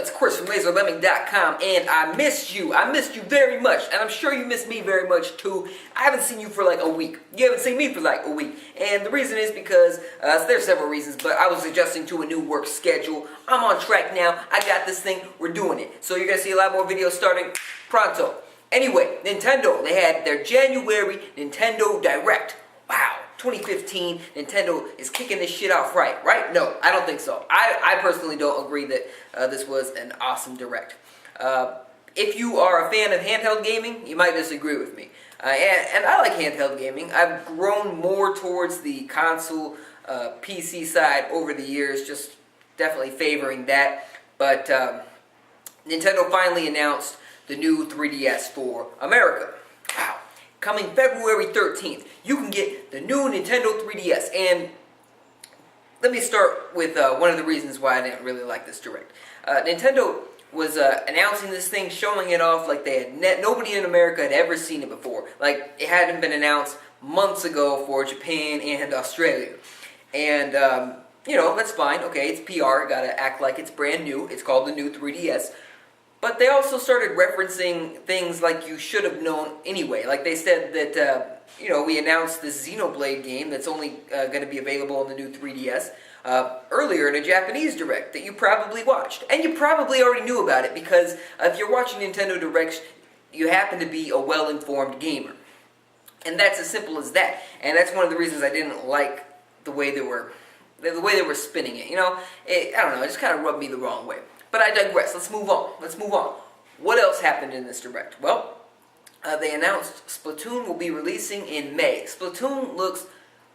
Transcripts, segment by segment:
It's Chris from LaserLemming.com, and I missed you. I missed you very much, and I'm sure you missed me very much too. I haven't seen you for like a week. You haven't seen me for like a week, and the reason is because there's several reasons, but I was adjusting to a new work schedule. I'm on track now. I got this thing. We're doing it. So you're gonna see a lot more videos starting pronto. Anyway, Nintendo. They had their January Nintendo Direct. Wow. 2015, Nintendo is kicking this shit off right? No, I don't think so. I personally don't agree that this was an awesome Direct. If you are a fan of handheld gaming, you might disagree with me. And I like handheld gaming. I've grown more towards the console PC side over the years, just definitely favoring that. But Nintendo finally announced the new 3DS for America. Wow. Coming February 13th, you can get the new Nintendo 3DS. And let me start with one of the reasons why I didn't really like this Direct. Nintendo was announcing this thing, showing it off like they had nobody in America had ever seen it before. Like, it hadn't been announced months ago for Japan and Australia. And, you know, that's fine. Okay, it's PR. Gotta act like it's brand new. It's called the new 3DS. But they also started referencing things like you should have known anyway. Like they said that, you know, we announced this Xenoblade game that's only going to be available on the new 3DS earlier in a Japanese Direct that you probably watched. And you probably already knew about it because if you're watching Nintendo Directs, you happen to be a well-informed gamer. And that's as simple as that. And that's one of the reasons I didn't like the way they were spinning it. You know, I don't know, it just kind of rubbed me the wrong way. But I digress. Let's move on. What else happened in this Direct? Well, they announced Splatoon will be releasing in May. Splatoon looks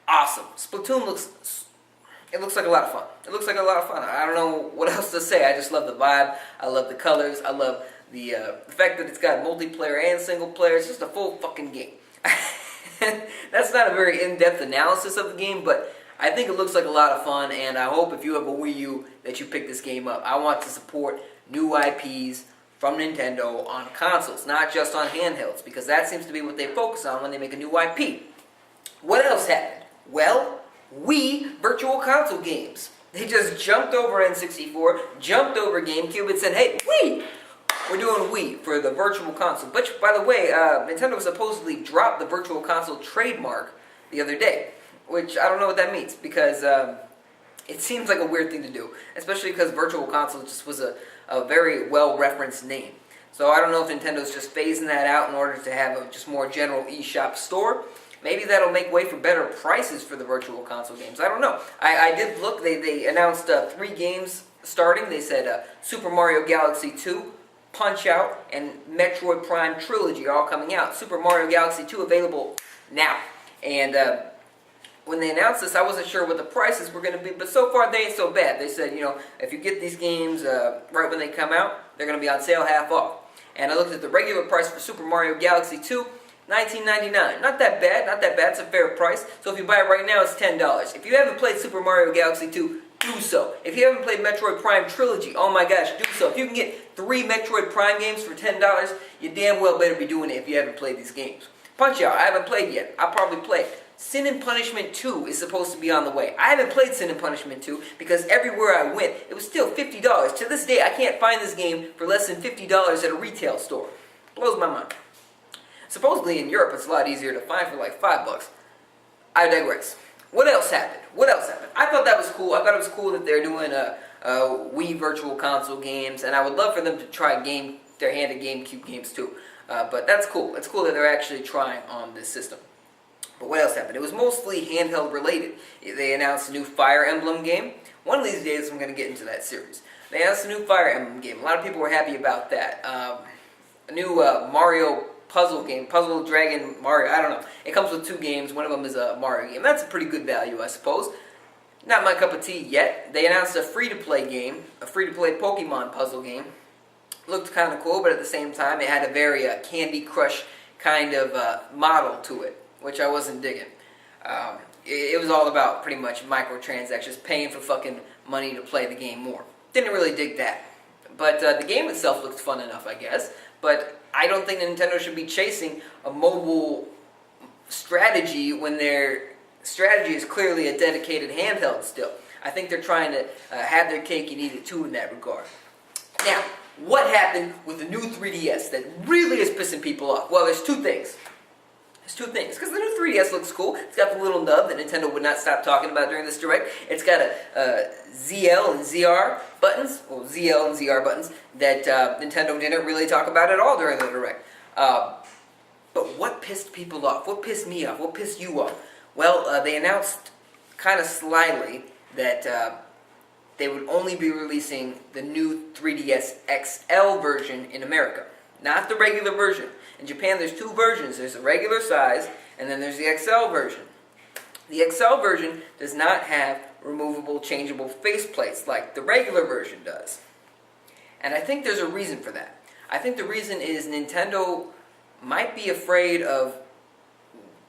awesome. Splatoon looks like a lot of fun. It looks like a lot of fun. I don't know what else to say. I just love the vibe. I love the colors. I love the fact that it's got multiplayer and single player. It's just a full fucking game. That's not a very in-depth analysis of the game, but I think it looks like a lot of fun, and I hope if you have a Wii U that you pick this game up. I want to support new IPs from Nintendo on consoles, not just on handhelds, because that seems to be what they focus on when they make a new IP. What else happened? Well, Wii Virtual Console games. They just jumped over N64, jumped over GameCube, and said, hey, Wii! We're doing Wii for the Virtual Console. But, by the way, Nintendo supposedly dropped the Virtual Console trademark the other day. Which, I don't know what that means, because it seems like a weird thing to do. Especially because Virtual Console just was a very well-referenced name. So I don't know if Nintendo's just phasing that out in order to have a just more general eShop store. Maybe that'll make way for better prices for the Virtual Console games. I don't know. I did look. They announced 3 games starting. They said Super Mario Galaxy 2, Punch-Out, and Metroid Prime Trilogy are all coming out. Super Mario Galaxy 2 available now. And when they announced this, I wasn't sure what the prices were going to be, but so far they ain't so bad. They said, you know, if you get these games right when they come out, they're going to be on sale half off. And I looked at the regular price for Super Mario Galaxy 2, $19.99. Not that bad, not that bad. It's a fair price. So if you buy it right now, it's $10. If you haven't played Super Mario Galaxy 2, do so. If you haven't played Metroid Prime Trilogy, oh my gosh, do so. If you can get 3 Metroid Prime games for $10, you damn well better be doing it if you haven't played these games. Punch-Out, I haven't played yet. I'll probably play it. Sin and Punishment 2 is supposed to be on the way. I haven't played Sin and Punishment 2 because everywhere I went, it was still $50. To this day, I can't find this game for less than $50 at a retail store. Blows my mind. Supposedly in Europe, it's a lot easier to find for like $5. I digress. What else happened? I thought that was cool. I thought it was cool that they're doing Wii Virtual Console games, and I would love for them to try their hand at GameCube games too. But that's cool. It's cool that they're actually trying on this system. But what else happened? It was mostly handheld related. They announced a new Fire Emblem game. One of these days I'm going to get into that series. They announced a new Fire Emblem game. A lot of people were happy about that. A new Mario puzzle game. Puzzle Dragon Mario. I don't know. It comes with 2 games. One of them is a Mario game. That's a pretty good value, I suppose. Not my cup of tea yet. They announced a free-to-play game. A free-to-play Pokemon puzzle game. Looked kind of cool, but at the same time it had a very Candy Crush kind of model to it, which I wasn't digging. It was all about pretty much microtransactions, paying for fucking money to play the game more. Didn't really dig that. But the game itself looked fun enough, I guess. But I don't think Nintendo should be chasing a mobile strategy when their strategy is clearly a dedicated handheld still. I think they're trying to have their cake and eat it too in that regard. Now, what happened with the new 3DS that really is pissing people off? Well, there's two things. Because the new 3DS looks cool. It's got the little nub that Nintendo would not stop talking about during this Direct. It's got a ZL and ZR buttons, well, ZL and ZR buttons, that Nintendo didn't really talk about at all during the Direct. But what pissed people off? What pissed me off? What pissed you off? Well, they announced kind of slyly that they would only be releasing the new 3DS XL version in America, not the regular version. In Japan, there's two versions. There's the regular size, and then there's the XL version. The XL version does not have removable, changeable faceplates like the regular version does. And I think there's a reason for that. I think the reason is Nintendo might be afraid of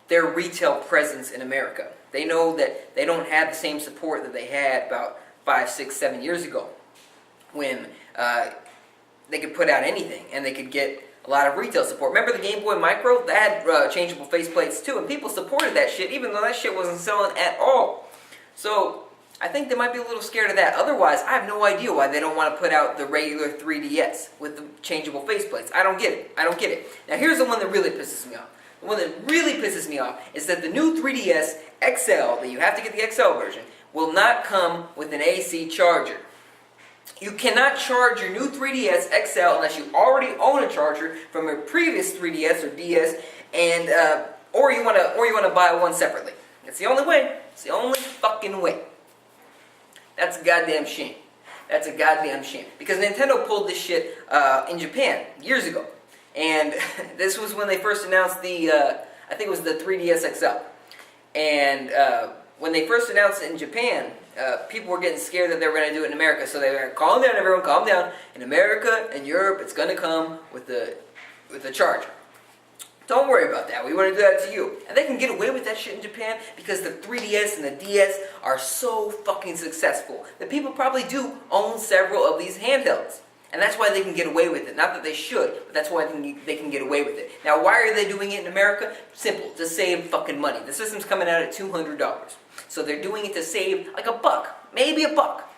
their retail presence in America. They know that they don't have the same support that they had about 5, 6, 7 years ago when they could put out anything and they could get a lot of retail support. Remember the Game Boy Micro? That had changeable faceplates too, and people supported that shit even though that shit wasn't selling at all. So I think they might be a little scared of that. Otherwise, I have no idea why they don't want to put out the regular 3DS with the changeable faceplates. I don't get it. Now here's the one that really pisses me off. The one that really pisses me off is that the new 3DS XL, that you have to get the XL version, will not come with an AC charger. You cannot charge your new 3DS XL unless you already own a charger from your previous 3DS or DS, and or you want to buy one separately. That's the only way. It's the only fucking way. That's a goddamn shame. That's a goddamn shame. Because Nintendo pulled this shit in Japan years ago, and this was when they first announced the I think it was the 3DS XL, and when they first announced it in Japan, people were getting scared that they were going to do it in America, so they were like, calm down everyone, calm down. In America and Europe, it's going to come with the charger. Don't worry about that. We want to do that to you. And they can get away with that shit in Japan because the 3DS and the DS are so fucking successful that people probably do own several of these handhelds. And that's why they can get away with it. Not that they should, but that's why they can get away with it. Now, why are they doing it in America? Simple, to save fucking money. The system's coming out at $200. So they're doing it to save like a buck, maybe a buck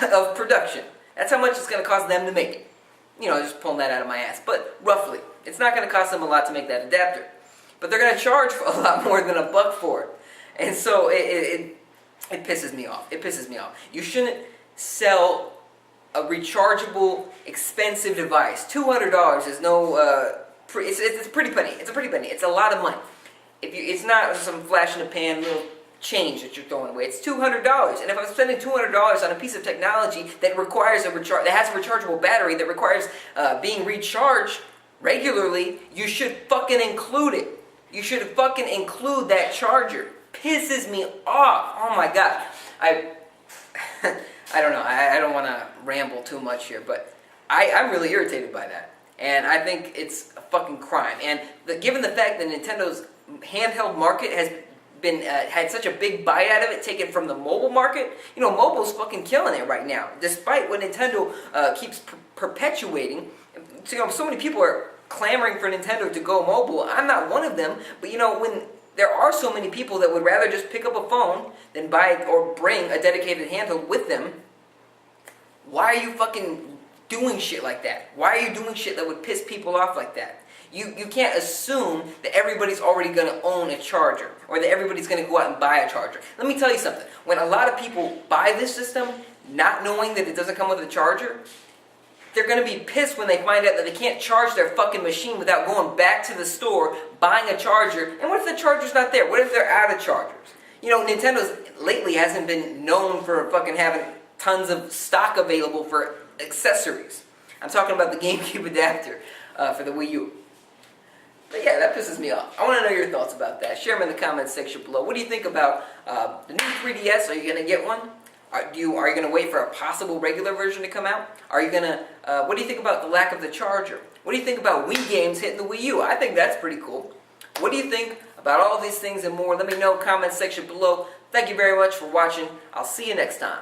of production. That's how much it's going to cost them to make it. You know, just pulling that out of my ass. But roughly, it's not going to cost them a lot to make that adapter. But they're going to charge for a lot more than a buck for it. And so it pisses me off. It pisses me off. You shouldn't sell a rechargeable, expensive device. $200 is no, it's a pretty penny. It's a pretty penny. It's a lot of money. It's not some flash in the pan little change that you're throwing away. It's $200. And if I'm spending $200 on a piece of technology that requires that has a rechargeable battery that requires being recharged regularly, you should fucking include it. You should fucking include that charger. Pisses me off. Oh my god. I don't know. I don't want to ramble too much here, but I'm really irritated by that. And I think it's a fucking crime. And given the fact that Nintendo's handheld market has been had such a big bite out of it, taken from the mobile market, you know, mobile's fucking killing it right now. Despite what Nintendo keeps perpetuating, so many people are clamoring for Nintendo to go mobile. I'm not one of them, but you know, when there are so many people that would rather just pick up a phone than buy or bring a dedicated handheld with them, why are you fucking doing shit like that? Why are you doing shit that would piss people off like that? You can't assume that everybody's already going to own a charger or that everybody's going to go out and buy a charger. Let me tell you something. When a lot of people buy this system, not knowing that it doesn't come with a charger, they're going to be pissed when they find out that they can't charge their fucking machine without going back to the store, buying a charger. And what if the charger's not there? What if they're out of chargers? You know, Nintendo's lately hasn't been known for fucking having tons of stock available for accessories. I'm talking about the GameCube adapter for the Wii U. But yeah, that pisses me off. I want to know your thoughts about that. Share them in the comments section below. What do you think about the new 3DS? Are you going to get one? Are you going to wait for a possible regular version to come out? Are you going to, what do you think about the lack of the charger? What do you think about Wii games hitting the Wii U? I think that's pretty cool. What do you think about all these things and more? Let me know in the comments section below. Thank you very much for watching. I'll see you next time.